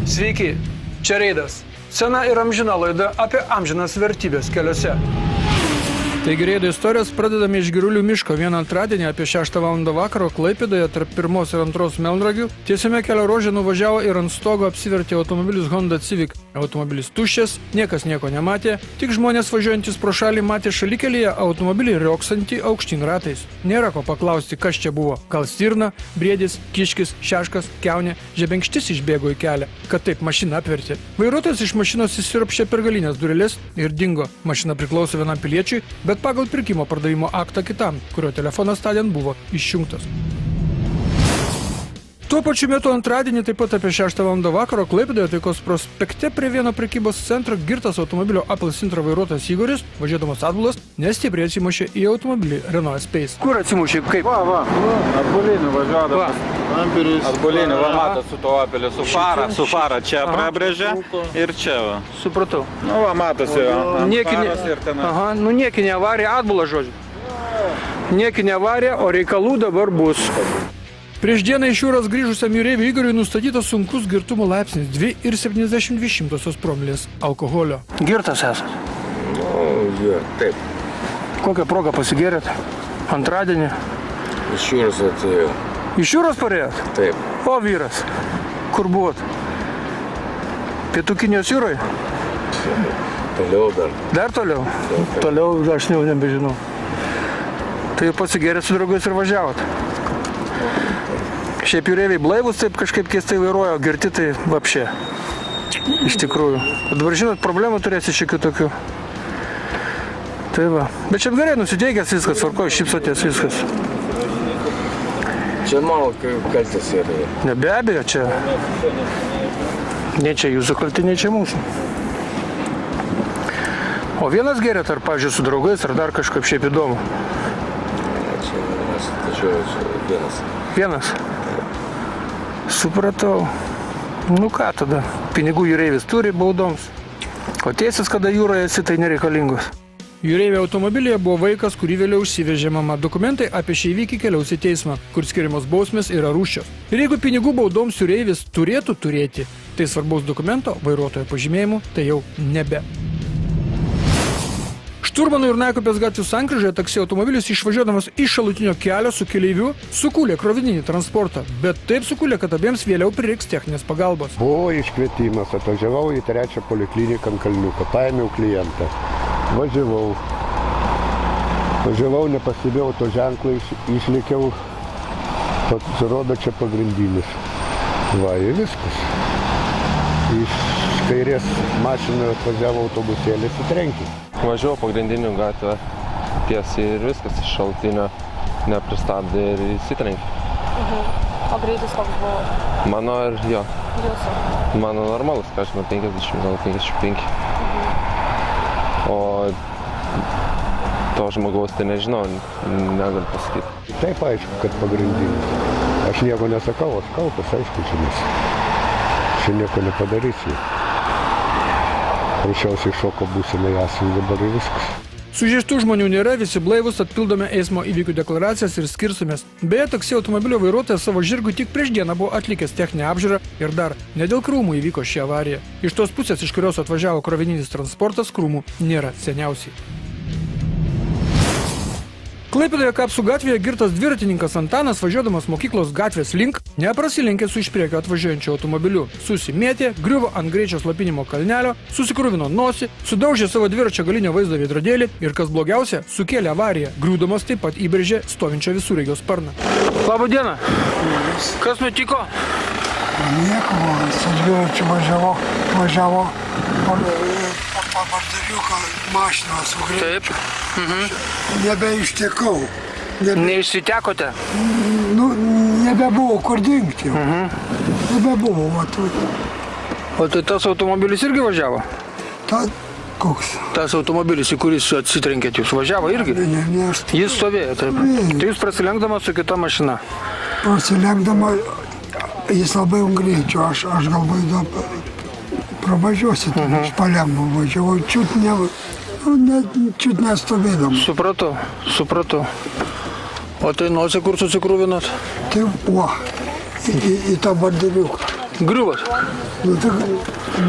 Sveiki, čia Reidas. Sena ir amžina laida apie amžinas vertybės keliuose. Taigi Reido istorijos pradedame iš Girulių miško. Vieną antradienį apie 6 val. Vakaro Klaipėdoje tarp 1 ir 2 melnragių tiesiame kelio ruože nuvažiavo ir ant stogo apsivertė automobilis Honda Civic. Automobilis tuščias, niekas nieko nematė, tik žmonės važiuojantis pro šalį matė šalikelyje automobilį rioksantį aukštyn ratais. Nėra ko paklausti, kas čia buvo. Gal stirna, briedis, kiškis, šeškas, kiaunė, žebenkštis išbėgo į kelią, kad taip mašiną apvertė. Vairuotojas iš mašinos įsiropšė per galinės dureles ir dingo. Mašina priklauso vienam piliečiui, bet pagal pirkimo pardavimo aktą kitam, kurio telefonas tądien buvo išjungtas. Tuo pačiu metu antradienį taip pat apie 6 val. Vakaro Klaipėdoje Taikos prospekte prie vieno prekybos centro girtas automobilio Apple Sintra vairuotojas Igoris, važiuodamas atbulas, nestipriai atsimušė į automobilį Renault Space. Kur atsimušė? Kaip? Atbulinį važiuodamas. Atbulinį, matot, su to Apple, su fara čia prabrėžė ir čia va. Supratau. Nu, va, matosi, faras ir ten. Aha, nu niekinė avarija, atbulas žodžiu. Niekinė avarija, o reikalų dabar bus. Prieš dieną iš jūros grįžusiam jūreiviui Igoriui nustatytas sunkus girtumo laipsnis 2,72 promilės alkoholio. Girtas esat? Taip. Kokią progą pasigėrėt? Antradienį? Iš jūros atėjau. Iš jūros parėjot? Taip. O vyras, kur buvot? Pietų Kinijos jūroje? Toliau dar. Dar toliau? Toliau aš jau nebežinau. Tai pasigėrėt su draugais ir važiavot? Šiaip jūreiviai blaivus taip kažkaip keistai vairuoja, o girti tai vapšė. Iš tikrųjų. Dabar žinot, problemų turėsi šiokių tokių. Tai va. Bet šiaip gerai nusiteikęs viskas, tvarkoj, šypsotės viskas. Čia mano kaltės yra. Ne, be abejo, čia. Ne čia jūsų kaltė, ne čia mūsų. O vienas gerėt, ar, pavyzdžiui, su draugais, ar dar kažkaip šiaip įdomu? Čia mes tačiau vienas. Vienas? Supratau. Nu ką tada? Pinigų jūreivis turi baudoms. O teisės, kada jūroje esi, tai nereikalingos. Jūreivio automobilyje buvo vaikas, kurį vėliau užsivežė mama. Dokumentai apie šį įvykį keliaus į teismą, kur skiriamos bausmės yra rūsčios. Ir jeigu pinigų baudoms jūreivis turėtų turėti, tai svarbaus dokumento, vairuotojo pažymėjimų, tai jau nebe. Šturmanų ir Naikupės gatvių sankryžoje taksi automobilis išvažiuodamas iš šalutinio kelio su keleiviu sukūlė krovininį transportą, bet taip sukūlė, kad abiems vėliau prireiks techninės pagalbos. Buvo iškvietimas, atvažiavau į 3 polikliniką ant Kalniuko, paėmiau klientą, važiavau, nepastebėjau to ženklą, išlėkiau, pasirodo čia pagrindinis. Va, ir viskas. Iš kairės mašinoje atvažiavo autobusėlis į trenkį. Važiavau pagrindinių gatvę tiesiai ir viskas iš šaltinio nepristabdė ir įsitrenkė. O greitis koks buvo? Mano ir jo. Jūsų? Mano normalus, ką aš žinau, 50, gal 55. O to žmogaus tai nežinau, negaliu pasakyti. Taip aišku, kad pagrindinis. Aš nieko nesakau, aš kaltas, aišku, čia nieko nepadarysiu. Prašiausiai šoko būsenai esam dabar ir viskas. Sužeistų žmonių nėra, visi blaivus, atpildome eismo įvykių deklaracijas ir skirstumės. Beje, taksi automobilio vairuotojas savo žirgų tik prieš dieną buvo atlikęs techninę apžiūrą ir dar ne dėl krūmų įvyko ši avarija. Iš tos pusės, iš kurios atvažiavo krovininis transportas, krūmų nėra seniausiai. Klaipėdoje Kapsų gatvėje girtas dviratininkas Antanas, važiuodamas mokyklos gatvės link, neprasilenkė su iš priekio atvažiuojančiu automobiliu. Susimėtė, griuvo ant greičio slopinimo kalnelio, susikruvino nosį, sudaužė savo dviračio galinio vaizdo veidrodėlį ir, kas blogiausia, sukėlė avariją. Griūdamas taip pat įbrėžė stovinčio visureigio sparną. Labą dieną. Kas nutiko? Nieko, su dviračiu važiavo bardariuką mašiną sugrįžti. Taip. Nebeištekau. Neišsitekote? Nu, nebebuvo kur dingti. Nebebuvo. O tai tas automobilis irgi važiavo? Koks? Tas automobilis, į kuris atsitrenkėt, jūs važiavo irgi? Ne, Jis stovėjo, taip. Tai jūs prasilenkdamas su kita mašina? Prasilenkdama, jis labai greičio, aš galvoju, pravažiuosit, iš Palembo važiavau, čiut nestovėdama. Supratau. O tai nosį kur susikrūvinot? Tai, į tą bardariuką. Griuvas. Nu, tai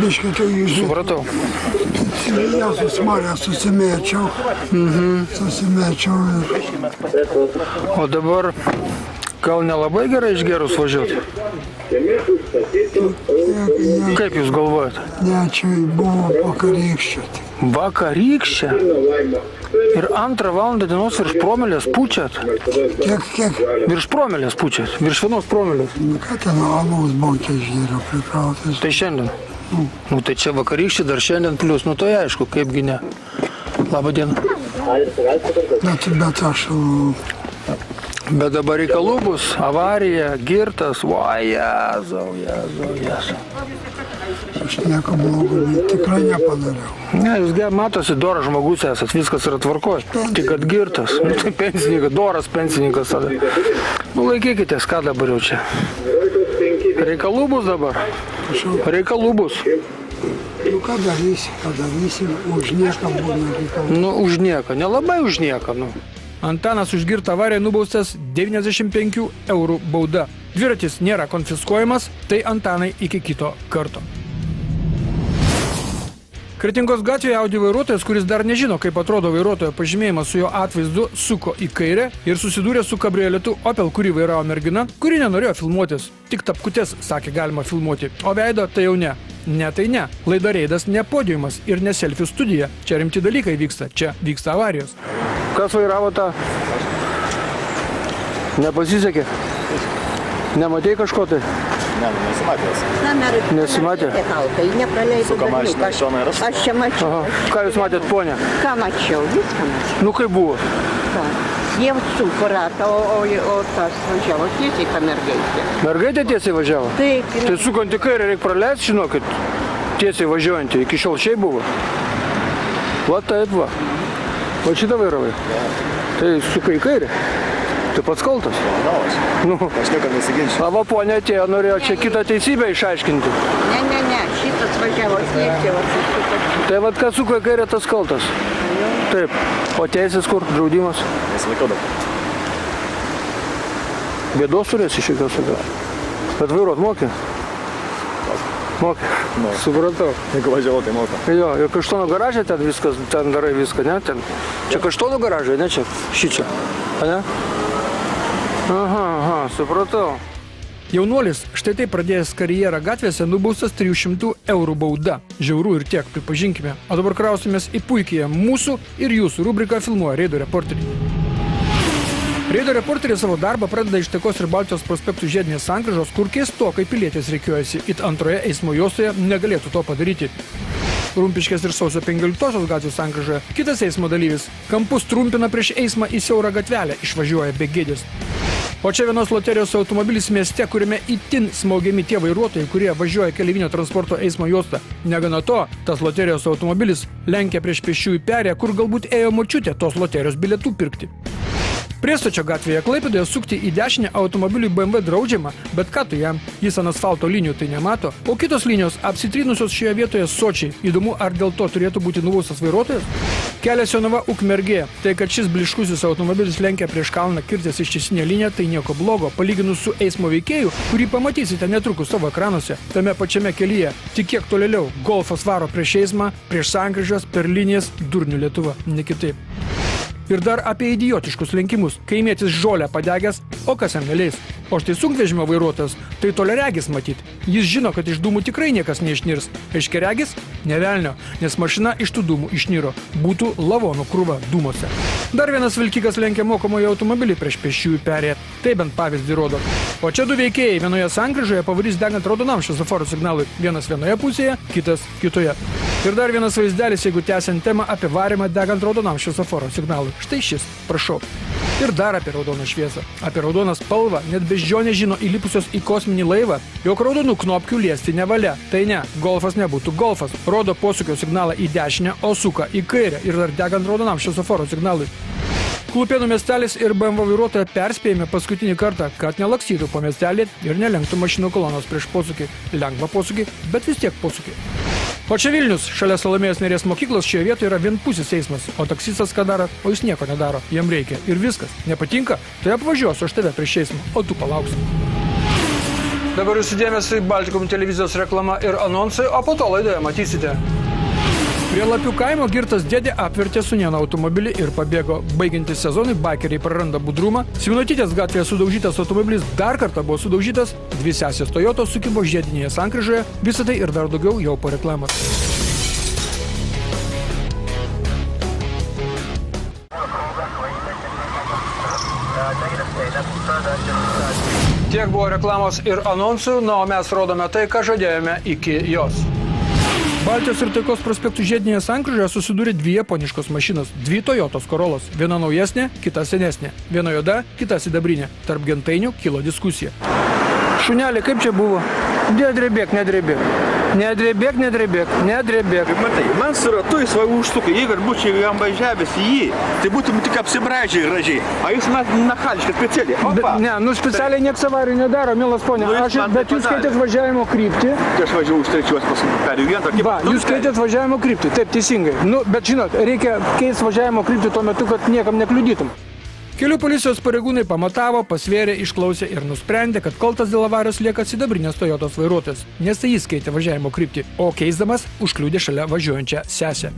biškai tai jūs. Supratau. Ja susimarė, susimėčiau. Susimėčiau ir... O dabar gal nelabai gerai išgerus važiuoti? Kaip jūs galvojate? Ne, čia buvo vakarykščio. Vakarykščia? Ir 2 valandą dienos virš promilės pučiat? Kiek? Virš promilės pučiat? Virš 1 promilės? Nu, ką ten alaus bankė išgėriau prikrautas. Tai šiandien? Nu tai čia vakarykščiai dar šiandien plius, nu tai aišku, kaipgi ne. Labą dieną. Bet aš... Bet dabar reikalų bus, avarija, girtas, o Jėzau. Aš nieko blogo tikrai nepadariau. Ne, jūs matosi, doras žmogus esat, viskas yra tvarkoj. Tik kad girtas, nu tai pensininkas, doras pensininkas. Nu laikykitės, ką dabar jau čia. Reikalų bus dabar. Reikalų bus. Nu ką darysi, už nieką būna reikalų. Nu už nieką, nelabai už nieką, nu. Antanas už girtą avariją nubaustas 95 eurų bauda. Dviratis nėra konfiskuojamas, tai Antanai iki kito karto. Kretingos gatvėje Audi vairuotojas, kuris dar nežino, kaip atrodo vairuotojo pažymėjimas su jo atvaizdu, suko į kairę ir susidūrė su kabrioletu Opel, kurį vairavo mergina, kuri nenorėjo filmuotis. Tik tapkutes, sakė, galima filmuoti, o veido tai jau ne. Ne tai ne. Laida Reidas ne podiumas ir ne selfie studija. Čia rimti dalykai vyksta, čia vyksta avarijos. Kas vairavo tą? Nepasisekė? Nematei kažko tai? Ne, nesimatęs. Nesimatė? Suka mašina, šona ir Aš čia mačiau. Aha. Ką jūs matėt, ponia? Ką mačiau? Viską mačiau. Nu kaip buvo? Ką? Jie suko ratą, o tas važiavo tiesiai tą mergaitę. Mergaitė tiesiai važiavo? Taip. Tai sukant į kairę reikia praleisti, žinokit, tiesiai važiuojantį. Iki šiol šiai buvo. Va taip va. Va šitą vairavai. Tai suka į kairę. Tai pats kaltas. Nu. Aš niekam nesiginčiu. Va ponia atėjo, norėjo čia kitą teisybę išaiškinti. Ne, šitas važiavo tiesiai. Tai vat kas suka į kairę, tas kaltas. Taip. O teisės kur? Draudimas? Nesilaikau dabar. Bėdos turėsi šiokios tokios. Bet vairuot mokė? Mokė. Supratau. Jeigu važiavau, tai moka. Jo, ir Kaštonų garaže ten viskas, ten darai viską, ne? Ten. Čia Kaštonų garažai, ne čia? Šičia. A ne? Aha, supratau. Jaunuolis, štai taip pradėjęs karjerą gatvėse, nubaustas 300 eurų bauda. Žiauru ir tiek, pripažinkime. O dabar krausimės į puikiąją mūsų ir jūsų rubriką filmuoja Reido reporteriai. Reido reporteriai savo darbą pradeda iš Tekos ir Baltijos prospektų žiedinės sankryžos, kur keistokai pilietės rikiuojasi, it antroje eismo juostoje negalėtų to padaryti. Rumpiškės ir Sausio 15 gatvės sankryžoje kitas eismo dalyvis kampus trumpina prieš eismą į siaurą gatvelę, išvažiuoja be gėdės. O čia vienos loterijos automobilis mieste, kuriame itin smaugiami tie vairuotojai, kurie važiuoja keleivinio transporto eismo juostą. Negana to, tas loterijos automobilis lenkia prieš pėsčiųjų perėją, kur galbūt ėjo močiutė tos loterijos bilietų pirkti. Priestočio gatvėje Klaipėdoje sukti į dešinę automobiliui BMW draudžiama, bet ką tu jam, jis ant asfalto linijų tai nemato, o kitos linijos apsitrynusios šioje vietoje sočiai. Įdomu, ar dėl to turėtų būti nubaustas vairuotojas? Kelias Jonava Ukmergė. Tai, kad šis bliškusis automobilis lenkia prieš kalną kirtęs ištisinę liniją, tai nieko blogo, palyginus su eismo veikėju, kurį pamatysite netrukus savo ekranuose, tame pačiame kelyje. Tik kiek tolėliau, Golfas varo prieš eismą, prieš sankryžas, per linijas, durnių Lietuva, ne kitaip. Ir dar apie idiotiškus lenkimus. Kaimietis žolę padegęs, o kas jam neleis. O štai sunkvežimio vairuotojas, tai toliaregis matyt. Jis žino, kad iš dūmų tikrai niekas neišnirs. Aiškiaregis? Ne velnio, nes mašina iš tų dūmų išniro. Būtų lavonų krūva dūmose. Dar vienas vilkikas lenkia mokomojo automobilį prieš pėsčiųjų perėją. Tai bent pavyzdį rodo. O čia du veikėjai vienoje sankryžoje pavarys degant raudonam šviesoforo signalui. Vienas vienoje pusėje, kitas kitoje. Ir dar vienas vaizdelis, jeigu tęsiant temą apie varymą degant raudonam šviesoforo signalui. Štai šis, prašau. Ir dar apie raudoną šviesą. Apie raudoną spalvą net beždžionė žino įlipusios į kosminį laivą, jog raudonų knopkių liesti nevalia. Tai ne, Golfas nebūtų Golfas. Rodo posūkio signalą į dešinę, o suka į kairę ir dar degant raudonam šviesoforo signalui. Klupėnų miestelis ir BMW vairuotoją perspėjame paskutinį kartą, kad nelakstytų po miestelį ir nelenktų mašinų kolonos prieš posūkį. Lengvą posūkį, bet vis tiek posūkį. O čia Vilnius, šalia Salomėjos Nėries mokyklos, šioje vietoje yra vienpusis eismas, o taksistas ką daro, o jis nieko nedaro, jam reikia ir viskas. Nepatinka, tai apvažiuosiu aš tave prieš eismą, o tu palauksi. Dabar jūsų dėmesį Baltikum televizijos reklama ir anonsai, o po to laidoje matysite. Prie Lapių kaimo girtas dėdė apvertė sunieną automobilį ir pabėgo. Baigiantis sezonui, baikeriai praranda budrumą. Simonutytės gatvėje sudaužytas automobilis dar kartą buvo sudaužytas. 2 sesės Toyotos sukibo žiedinėje sankryžoje. Visą tai ir dar daugiau jau po reklamos. Tiek buvo reklamos ir anonsų, o mes rodome tai, ką žadėjome iki jos. Baltijos ir Taikos prospektų žiedinėje sankryžoje susidūrė 2 japoniškos mašinos, 2 Toyotos Corollos, viena naujesnė, kita senesnė, viena juoda, kita sidabrinė. Tarp gentainių kilo diskusija. Šunelė, kaip čia buvo? Nedrebėk, nedrebėk. Nedrebėk, nedrebėk, nedrebėk. Matai, man su ratu jis va užsuka, jeigu ir būčiau jam važiavęs į jį, tai būtum tik apsibraidžiai gražiai. A jūs man nachališkai specialiai. Opa! Ne, specialiai nieks avarijų nedaro, mielas ponė. Bet jūs skaitėt važiavimo kryptį. Tai aš važiavau už 3 paskui perėjau vieną. Va, jūs skaitėt važiavimo kryptį, taip teisingai. Bet žinot, reikia keisti važiavimo kryptį tuo metu, kad niekam nekliudytum. Kelių policijos pareigūnai pamatavo, pasvėrė, išklausė ir nusprendė, kad kaltas dėl avarijos lieka sidabrinės Toyotos vairuotojas, nes tai jis keitė važiavimo kryptį, o keisdamas užkliudė šalia važiuojančią sesę.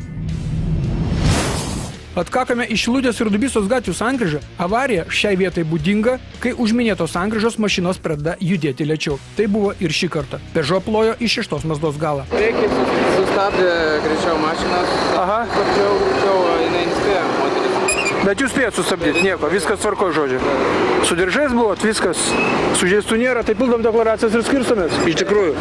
Atkakame iš Šilutės ir Dubysos gatvių sankryžą. Avarija šiai vietai būdinga, kai už minėtos sankryžos mašinos pradeda judėti lėčiau. Tai buvo ir šį kartą. Peugeot plojo į 6 Mazdos galą. Priekį sustabdė greičiau mašinas. Aha. Greičiau jinai nespėjo moteris. Bet jūs spėjot sustabdyti, nieko, viskas tvarko žodžiu. Su diržais buvot, viskas. Sužeistų nėra, tai pildom deklaracijas ir skirstomės. Iš tikrųjų.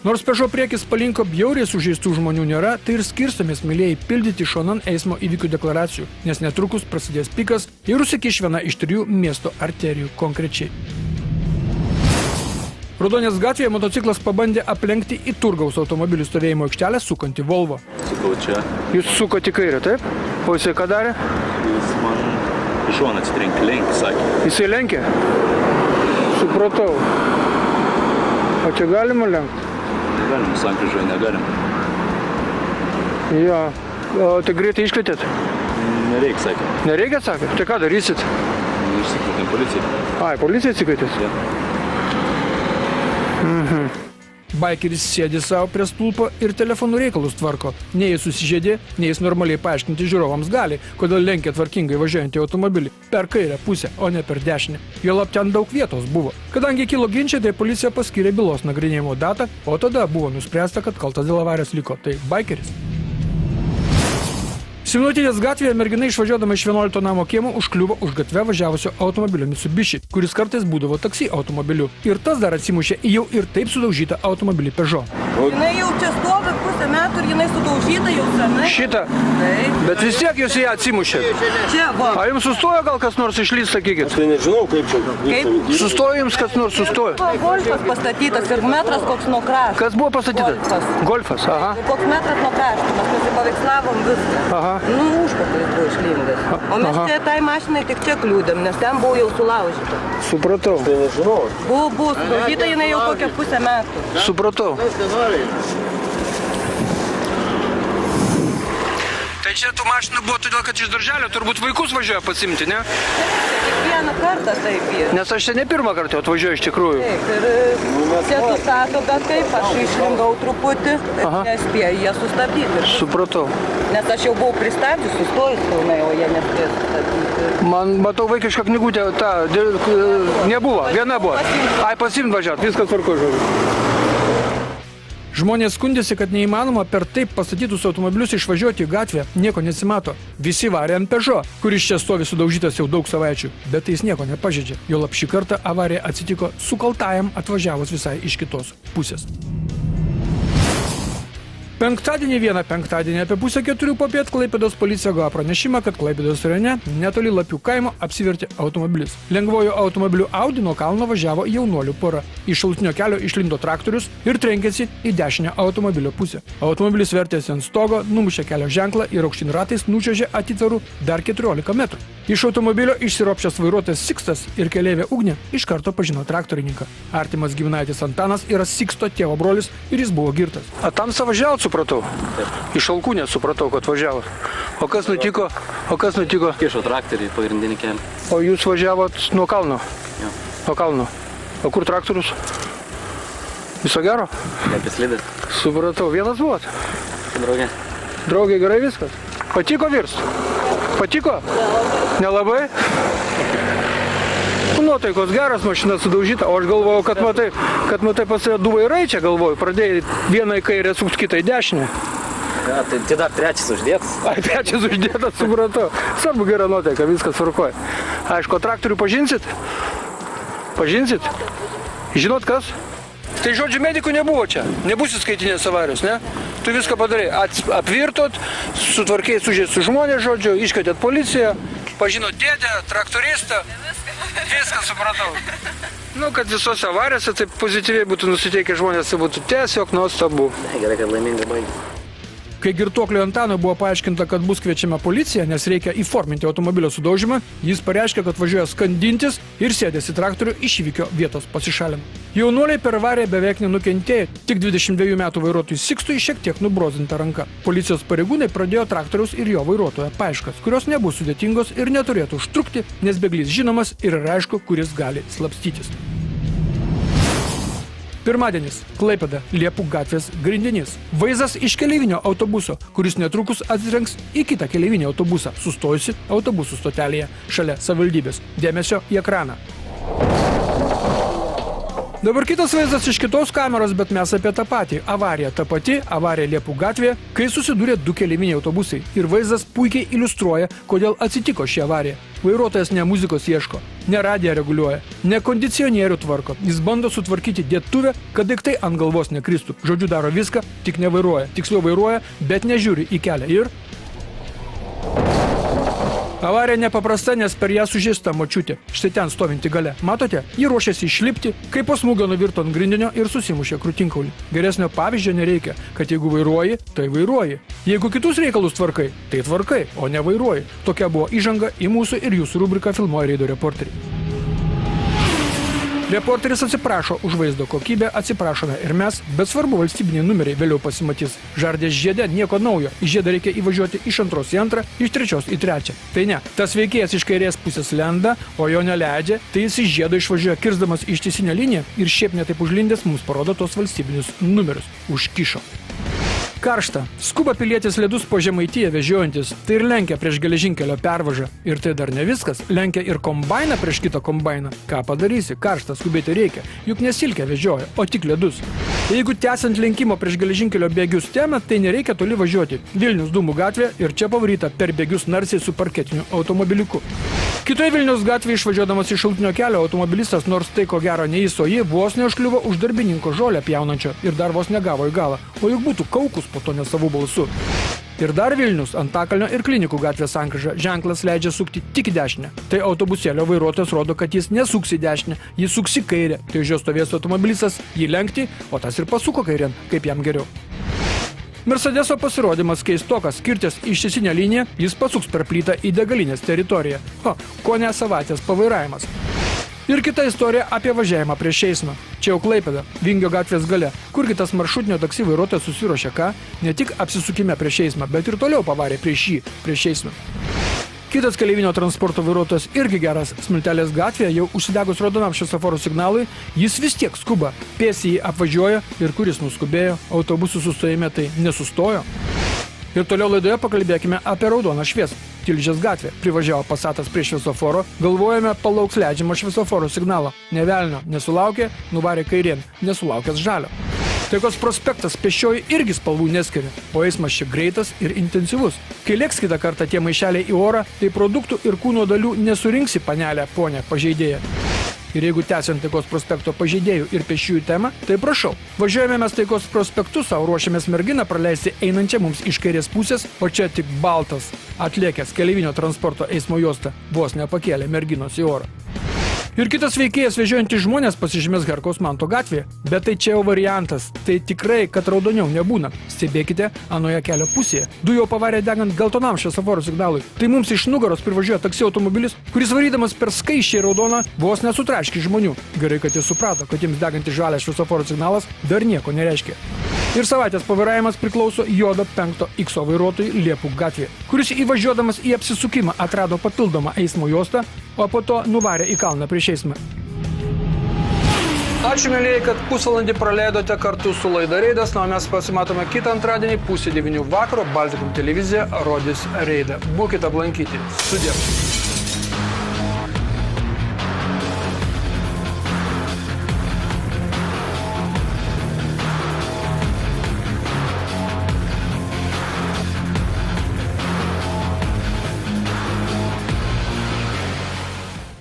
Nors Peugeot priekis palinko, bjauriai sužeistų žmonių nėra, tai ir skirstomės, mylėjai, pildyti šonan eismo įvykių deklaracijų, nes netrukus prasidės pikas ir užsikiš viena iš 3 miesto arterijų konkrečiai. Raudonės gatvėje motociklas pabandė aplenkti į Turgaus automobilių stovėjimo aikštelę sukantį Volvo. Sukau čia. Jūs sukot į kairę, taip? O jisai ką darė? Jis man iš šoną atsitrenkė, lenkė, sakė. Jisai lenkė? Supratau. O čia galima lenkti? Negalim, sankryžoje negalim. Jo. O tai greitai iškvietėt? Nereik, sakė. Nereikia, sakė? Tai ką darysit? Išsikvietėm policiją. Ai, policija atsikvietės? Ja. Baikeris sėdi savo prie stulpo ir telefonų reikalus tvarko. Nei jis susižeidė, nei jis normaliai paaiškinti žiūrovams gali, kodėl lenkia tvarkingai važiuojantį automobilį per kairę pusę, o ne per dešinę. Juolab ten daug vietos buvo. Kadangi kilo ginčiai, tai policija paskyrė bylos nagrinėjimo datą, o tada buvo nuspręsta, kad kaltas dėl avarijos liko. Tai baikeris. Simonutytės gatvėje mergina išvažiuodama iš 11 namo kiemo užkliuvo už gatvę važiavusio automobilio Mitsubishi, kuris kartais būdavo taksi automobiliu. Ir tas dar atsimušė į jau ir taip sudaužytą automobilį Peugeot. Jinai jau čia stovi pusę metų ir jinai sudaužyta jau senai. Šitą? Taip. Bet vis tiek jūs į ją atsimušė. Čia, va. A jums sustojo gal kas nors išlys, sakykit? Tai nežinau, kaip čia. Kaip? Sustojo jums kas nors sustojo? Golfas pastatytas ir metras koks nuo krašto. Kas buvo pastatytas? Golfas. Golfas, aha. Koks metras nuo krašto. Mes pasipaveiklavom viską. Aha. Nu, užpakalis buvo išlindas. O mes Aha. čia tai mašinai tik čia kliūdėm, nes ten buvo jau sulaužyta. Supratau. Tai nežinau. Buvo sudaužyta jinai jau kokią pusę metų. Supratau. Tai čia tų mašinų buvo todėl, kad iš darželio turbūt vaikus važiuoja pasimti, ne? Kiekvieną kartą taip yra. Nes aš čia ne pirmą kartą atvažiuoju iš tikrųjų. Taip, ir čia sustato, bet kaip, aš išlingau truputį, Aha. nespėjo jie sustabdyti. Supratau. Nes aš jau buvau pristabdžius, sustojus pilnai, o jie nespėjo sustabdyti. Man, matau, vaikišką knygutę, nebuvo, viena buvo. Ai, pasimt važiuot, viskas tvarko žodžiu. Žmonės skundėsi, kad neįmanoma per taip pastatytus automobilius išvažiuoti į gatvę, nieko nesimato. Visi varė ant Peugeot, kuris čia stovi sudaužytas jau daug savaičių, bet jis nieko nepažeidžia. Juolab šį kartą avarija atsitiko su kaltajam atvažiavus visai iš kitos pusės. Vieną penktadienį apie 3:30 popiet Klaipėdos policija gavo pranešimą, kad Klaipėdos rajone netoli Lapių kaimo apsivertė automobilis. Lengvojo automobiliu Audi nuo kalno važiavo jaunuolių pora. Iš šalutinio kelio išlindo traktorius ir trenkėsi į dešinę automobilio pusę. Automobilis vertėsi ant stogo, numušė kelio ženklą ir aukštyn ratais nučiuožė atitvarų dar 14 metrų. Iš automobilio išsiropšęs vairuotojas Sikstas ir keleivė Ugnė iš karto pažino traktorininką. Artimas giminaitis Antanas yra Siksto tėvo brolis ir jis buvo girtas. A tam savažiavot, supratau? Iš Alkūnės supratau, kad važiavot. O kas nutiko? Kišo traktorių į pagrindinį kelią. O jūs važiavot nuo kalno? Jo. Nuo kalno. O kur traktorius? Viso gero? Neprislydęs. Supratau, vienas buvot. Draugė. Draugė, gerai viskas. Patiko virst? Patiko? Nelabai? Nuotaikos geras, mašina sudaužyta, o aš galvojau, kad matai pas save du vairai čia galvoju. Pradėjai vieną į kairę sukt, kitą į dešinę. Ja, tai dar trečias uždėtas. Ai, trečias uždėtas, supratau. Svarbu gera nuotaika, viskas tvarkoja. Aišku, traktorių pažinsit? Pažinsit? Žinot kas? Tai žodžiu, medikų nebuvo čia. Nebus įskaitinės avarijos, ne? Tu viską padarai. Apvirtot, sutvarkėjai sužeistus žmonės, žodžiu, iškvietėt policiją, pažinot dėdę, traktoristą. Viską supratau. Nu, kad visose avarijose taip pozityviai būtų nusiteikę žmonės, tai būtų tiesiog nuostabu. Gerai, kad laimingai baigė. Kai girtuokliui Antanui buvo paaiškinta, kad bus kviečiama policija, nes reikia įforminti automobilio sudaužymą, jis pareiškė, kad važiuoja skandintis ir sėdės į traktorių iš įvykio vietos pasišalino. Jaunuoliai per avariją beveik nenukentėjo, tik 22 metų vairuotojui Sikstui šiek tiek nubrozinta ranka. Policijos pareigūnai pradėjo traktoriaus ir jo vairuotojo paieškas, kurios nebus sudėtingos ir neturėtų užtrukti, nes bėglys žinomas ir yra aišku, kuris gali slapstytis. Pirmadienis. Klaipėda. Liepų gatvės grindinys. Vaizdas iš keleivinio autobuso, kuris netrukus atsitrenks į kitą keleivinį autobusą, sustojusi autobusų stotelėje šalia savivaldybės. Dėmesio į ekraną. Dabar kitas vaizdas iš kitos kameros, bet mes apie tą patį. Avarija ta pati, avarija Liepų gatvėje, kai susidūrė du keleiviniai autobusai. Ir vaizdas puikiai iliustruoja, kodėl atsitiko ši avarija. Vairuotojas ne muzikos ieško, ne radiją reguliuoja, ne kondicionierių tvarko. Jis bando sutvarkyti dėtuvę, kad daiktai ant galvos nekristų. Žodžiu, daro viską, tik nevairuoja. Tiksliau vairuoja, bet nežiūri į kelią. Ir avarija nepaprasta, nes per ją sužeista močiutė. Štai ten stovinti gale. Matote, ji ruošiasi išlipti, kai po smūgio nuvirto ant grindinio ir susimušė krūtinkaulį. Geresnio pavyzdžio nereikia, kad jeigu vairuoji, tai vairuoji. Jeigu kitus reikalus tvarkai, tai tvarkai, o ne vairuoji. Tokia buvo įžanga į mūsų ir jūsų rubriką Filmuoja Reido reporteriai. Reporteris atsiprašo už vaizdo kokybę, atsiprašome ir mes, bet svarbu, valstybiniai numeriai vėliau pasimatys. Žardės žiede nieko naujo. Į žiedą reikia įvažiuoti iš antros į antrą, iš trečios į trečią. Tai ne, tas veikėjas iš kairės pusės lenda, o jo neleidžia, tai jis iš žiedo išvažiuoja kirsdamas ištisinę liniją ir šiaip netaip užlindęs mums parodo tos valstybinius numerius. Užkišo. Karšta. Skuba pilietis ledus po Žemaitiją vežiojantis, tai ir lenkia prieš geležinkelio pervažą. Ir tai dar ne viskas, lenkia ir kombainą prieš kitą kombainą. Ką padarysi, karšta, skubėti reikia, juk nesilkę vežioja, o tik ledus. Jeigu tęsiant lenkimo prieš geležinkelio bėgius temą, tai nereikia toli važiuoti. Vilnius Dūmų gatvė ir čia pavaryta per bėgius narsiai su parketiniu automobiliuku. Kitoje Vilniaus gatvėje išvažiuodamas iš šaltinio kelio automobilistas, nors tai ko gero neįs, o ji vos neužkliuvo už darbininko žolę pjaunančio ir dar vos negavo į galą, o juk būtų kaukus po to nesavų balsų. Ir dar Vilnius, Antakalnio ir Klinikų gatvės sankryža, ženklas leidžia sukti tik į dešinę. Tai autobusėlio vairuotojas rodo, kad jis nesuks į dešinę, jis suks į kairę. Tai už jo stovės automobilistas jį lenkti, o tas ir pasuko kairėn, kaip jam geriau. Mercedeso pasirodymas keistokas, kirtęs ištisinę liniją, jis pasuks per plytą į degalinės teritoriją. Ko ne savaitės pavairavimas. Ir kita istorija apie važiavimą prieš eismą. Čia jau Klaipėda, Vingio gatvės gale, kur kitas maršrutinio taksi vairuotojas susiruošė ką, ne tik apsisukime prieš eismą, bet ir toliau pavarė prieš jį, prieš eismą. Kitas keleivinio transporto vairuotojas irgi geras. Smiltelės gatvėje jau užsidegus raudonam šviesoforo signalui, jis vis tiek skuba. Pėsiai jį apvažiuoja ir kuris nuskubėjo, autobusų sustojime tai nesustojo. Ir toliau laidoje pakalbėkime apie raudoną šviesą. Tilžės gatvė. Privažiavo Passatas prie šviesoforo, galvojame palauks leidžiamą šviesoforo signalą. Nė velnio, nesulaukė, nuvarė kairėn, nesulaukęs žalio. Taikos prospektas pėsčioji irgi spalvų neskiria, o eismas čia greitas ir intensyvus. Kai lėks kitą kartą tie maišeliai į orą, tai produktų ir kūno dalių nesurinksi, panelė, ponė, pažeidėja. Ir jeigu tęsiant Taikos prospekto pažeidėjų ir pėsčiųjų temą, tai prašau. Važiuojame mes Taikos prospektu, savo ruošiamės merginą praleisti einančią mums iš kairės pusės, o čia tik baltas, atlėkęs keleivinio transporto eismo juosta, vos nepakėlė merginos į orą. Ir kitas veikėjas vežiojantis žmonės pasižymės Herkaus Manto gatvėje. Bet tai čia jau variantas. Tai tikrai, kad raudoniau nebūna. Stebėkite anoje kelio pusėje. Du jau pavarė degant geltonam šviesoforo signalui. Tai mums iš nugaros privažiuoja taksi automobilis, kuris varydamas per skaisčiai raudoną vos nesutraškė žmonių. Gerai, kad jis suprato, kad jiems degantis žalias šviesoforo signalas dar nieko nereiškia. Ir savaitės pavairavimas priklauso Jodo 5X vairuotojui Liepų gatvėje, kuris įvažiuodamas į apsisukimą atrado papildomą eismo juostą, o po to nuvarė į kalną prieš eismą. Ačiū, mėlyjei, kad pusvalandį praleidote kartu su laida Reidas, na, o mes pasimatome kitą antradienį 8:30 vakaro. Baltikum televizija rodys Reidą. Būkite aplankyti. Sudie.